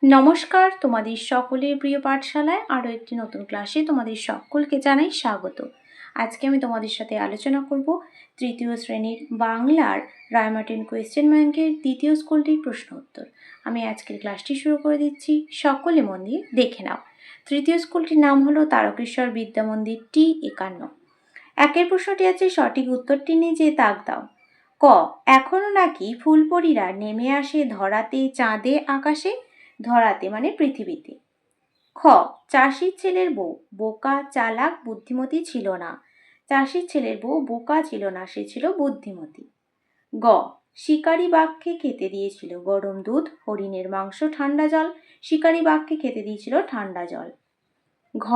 নমস্কার, তোমাদের সকলের প্রিয় পাঠশালায় আরও একটি নতুন ক্লাসে তোমাদের সকলকে জানাই স্বাগত। আজকে আমি তোমাদের সাথে আলোচনা করব তৃতীয় শ্রেণীর বাংলার রায়মার্টিন কোয়েশ্চেন ব্যাংকের দ্বিতীয় স্কুলটির প্রশ্ন উত্তর। আমি আজকের ক্লাসটি শুরু করে দিচ্ছি, সকলে মন দিয়ে দেখে নাও। তৃতীয় স্কুলটির নাম হলো তারকেশ্বর বিদ্যা মন্দির T51। একের প্রশ্নটি আছে, সঠিক উত্তরটি নিজে তাক দাও। ক, এখনো নাকি ফুলপরীরা নেমে আসে ধরাতে, চাঁদে, আকাশে। ধরাতে মানে পৃথিবীতে। খ, চাষির ছেলের বউ বোকা, চালাক, বুদ্ধিমতী ছিল না। চাষির ছেলের বউ বোকা ছিল না, সে ছিল বুদ্ধিমতী। গ, শিকারী বাঘকে খেতে দিয়েছিল গরম দুধ, হরিণের মাংস, ঠান্ডা জল। শিকারী বাঘকে খেতে দিয়েছিল ঠান্ডা জল। ঘ,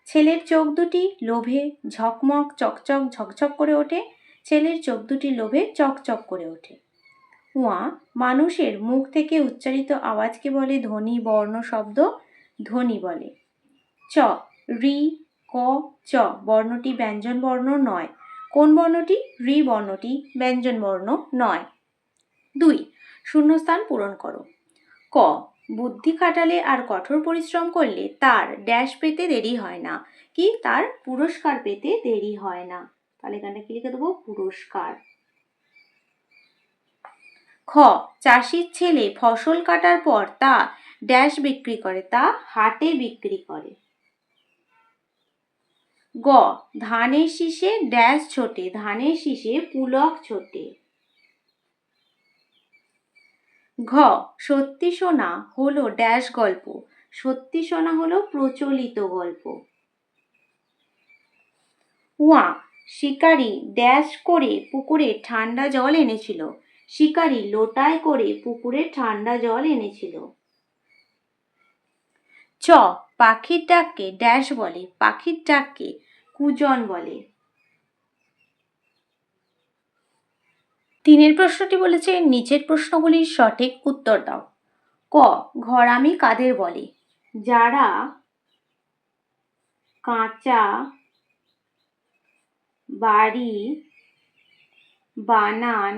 ছেলের চোখ দুটি লোভে ঝকমক চকচক ঝকঝক করে ওঠে। ছেলের চোখ দুটি লোভে চকচক করে ওঠে। উয়া, মানুষের মুখ থেকে উচ্চারিত আওয়াজকে বলে ধ্বনি, বর্ণ, শব্দ ধ্বনি বলে। চ, রি, ক, চ বর্ণটি ব্যঞ্জন বর্ণ নয়। কোন বর্ণটি? রি বর্ণটি ব্যঞ্জন বর্ণ নয়। 2, শূন্যস্থান পূরণ করো। ক, বুদ্ধি খাটালে আর কঠোর পরিশ্রম করলে তার ড্যাশ পেতে দেরি হয় না। কি? তার পুরস্কার পেতে দেরি হয় না। তাহলে এখানে কি লিখে দেবো? পুরস্কার। খ, চাষির ছেলে ফসল কাটার পর তা ড্যাশ বিক্রি করে, তা হাটে বিক্রি করে। গ, ধানের শীষে ড্যাশ ছোটে, ধানের শীষে পুলক ছোটে। ঘ, সত্যি সোনা হলো ড্যাশ গল্প, সত্যি সোনা হলো প্রচলিত গল্প। উয়া, শিকারী ড্যাশ করে পুকুরে ঠান্ডা জল এনেছিল, শিকারী লোটায় করে পুকুরে ঠান্ডা জল এনেছিল। চ, পাখির ডাককে ড্যাশ বলে, পাখির ডাককে কুজন বলে। 3 প্রশ্নটি বলেছে নিচের প্রশ্নগুলির সঠিক উত্তর দাও। ক, ঘরামি কাদের বলে? যারা কাঁচা বাড়ি বানান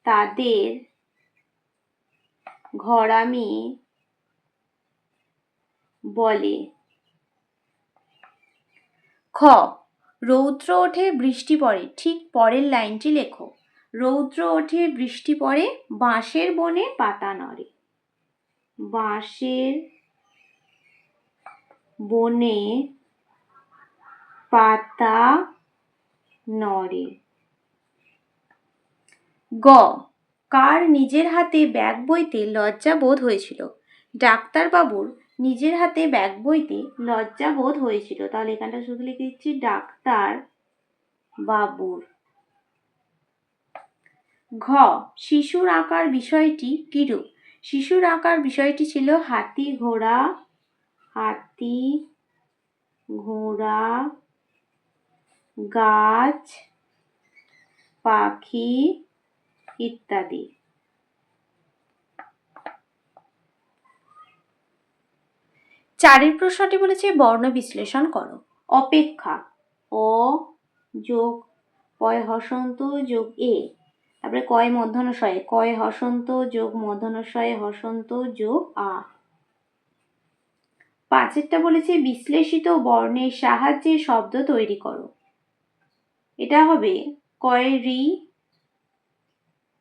তাদের ঘরামি বলে। খ, রৌদ্র ওঠে বৃষ্টি পড়ে, ঠিক পরের লাইনটি লেখো। রৌদ্র ওঠে বৃষ্টি পড়ে, বাঁশের বনে পাতা নড়ে। বাঁশের বনে পাতা নড়ে। গ, কার নিজের হাতে ব্যাগ বইতে লজ্জা বোধ হয়েছিল? ডাক্তারবাবুর নিজের হাতে ব্যাগ বইতে লজ্জা বোধ হয়েছিল। তাহলে এখানটা শুধু লিখে দিচ্ছি ডাক্তার বাবুর। ঘ, শিশুর আঁকার বিষয়টি কিরূপ? শিশুর আঁকার বিষয়টি ছিল হাতি ঘোড়া গাছ পাখি ইত্যাদি। 4 প্রশ্নটি বলেছে বর্ণ বিশ্লেষণ করো। অপেক্ষা, অ যোগ পয় হসন্ত যোগ এ, তারপরে কয় মূর্ধন্যশয়ে, কয় হসন্ত যোগ মূর্ধন্যশয়ে হসন্ত যোগ আ। 5টা বলেছে বিশ্লেষিত বর্ণের সাহায্যে শব্দ তৈরি করো। এটা হবে কয় রি,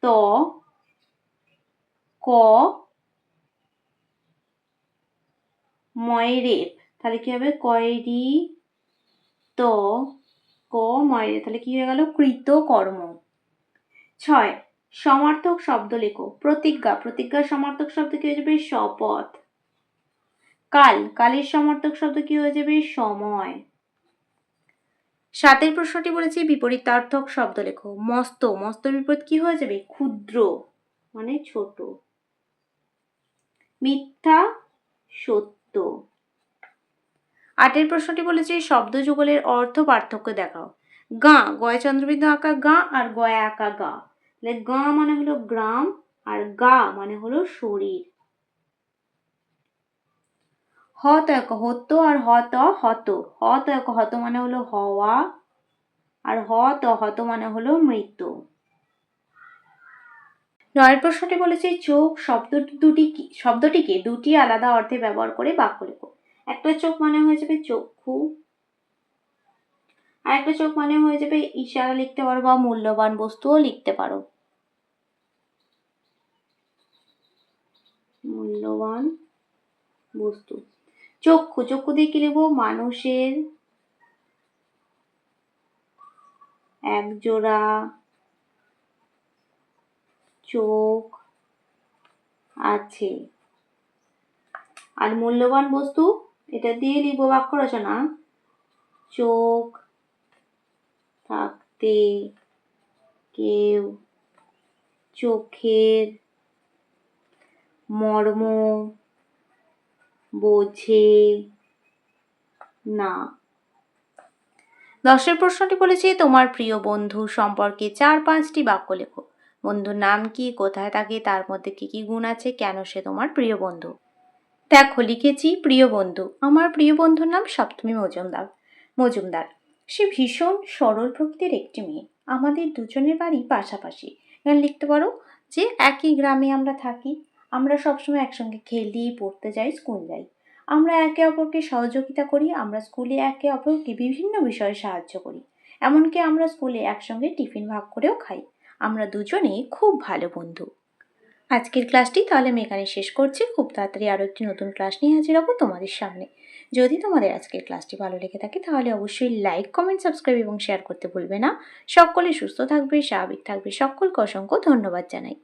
ত, ক, ময়রেপ। তাহলে কি হবে? কয় রি, ত, ক, ময়রে। তাহলে কি হয়ে গেল? কৃতকর্ম। 6, সমার্থক শব্দ লেখো। প্রতিজ্ঞা, প্রতিজ্ঞার সমার্থক শব্দ কি হয়ে যাবে? শপথ। কাল, কালের সমার্থক শব্দ কি হয়ে যাবে? সময়। 7 প্রশ্নটি বলেছি বিপরীতার্থক শব্দ লেখো। মস্ত, মস্ত বিপরীত কি হয়ে যাবে? ক্ষুদ্র মানে ছোট। মিথ্যা, সত্য। 8 প্রশ্নটি বলেছে শব্দ যুগলের অর্থ পার্থক্য দেখাও। গা, গয় চন্দ্রবিন্দু আঁকা গা আর গয়া আঁকা গা। তাহলে গা মানে হলো গ্রাম আর গা মানে হলো শরীর। হ ত এক হত আর হ ত হত। হ ত এক হত মানে হলো হওয়া আর হ ত হত মানে হলো মৃত্যু। 9 প্রশ্নটি বলেছে চোখ শব্দটিকে দুটি আলাদা অর্থে ব্যবহার করে বাক্য লেখো। একটা চোখ মানে হয়ে যাবে চক্ষু, আর একটা চোখ মানে হয়ে যাবে ইশারা লিখতে পারো বা মূল্যবান বস্তুও লিখতে পারো। মূল্যবান বস্তু। চক্ষু দিয়ে কি লিখবো? মানুষের একজোড়া চোখ আছে। আর মূল্যবান বস্তু, এটা দিয়ে লিখবো বাক্য রচনা। চোখ থাকতে কেউ চোখের মর্ম বোঝে না। 10 প্রশ্নটি বলেছে তোমার প্রিয় বন্ধু সম্পর্কে 4-5টি বাক্য লেখো। বন্ধুর নাম কি, কোথায় থাকে, তার মধ্যে কি কি গুণ আছে, কেন সে তোমার প্রিয় বন্ধু। দেখো লিখেছি প্রিয় বন্ধু। আমার প্রিয় বন্ধুর নাম সপ্তমী মজুমদার। সে ভীষণ সরল প্রকৃতির একটি মেয়ে। আমাদের দুজনের বাড়ি পাশাপাশি। এখানে লিখতে পারো যে একই গ্রামে আমরা থাকি। আমরা সবসময় একসঙ্গে খেলি, পড়তে যাই, স্কুল যাই। আমরা একে অপরকে সহযোগিতা করি। আমরা স্কুলে একে অপরকে বিভিন্ন বিষয়ে সাহায্য করি। এমনকি আমরা স্কুলে একসঙ্গে টিফিন ভাগ করেও খাই। আমরা দুজনেই খুব ভালো বন্ধু। আজকের ক্লাসটি তাহলে আমি এখানে শেষ করছি। খুব তাড়াতাড়ি আরও একটি নতুন ক্লাস নিয়ে হাজির হব তোমাদের সামনে। যদি তোমাদের আজকের ক্লাসটি ভালো লেগে থাকে তাহলে অবশ্যই লাইক, কমেন্ট, সাবস্ক্রাইব এবং শেয়ার করতে ভুলবে না। সকলে সুস্থ থাকবে, স্বাভাবিক থাকবে। সকলকে অসংখ্য ধন্যবাদ জানাই।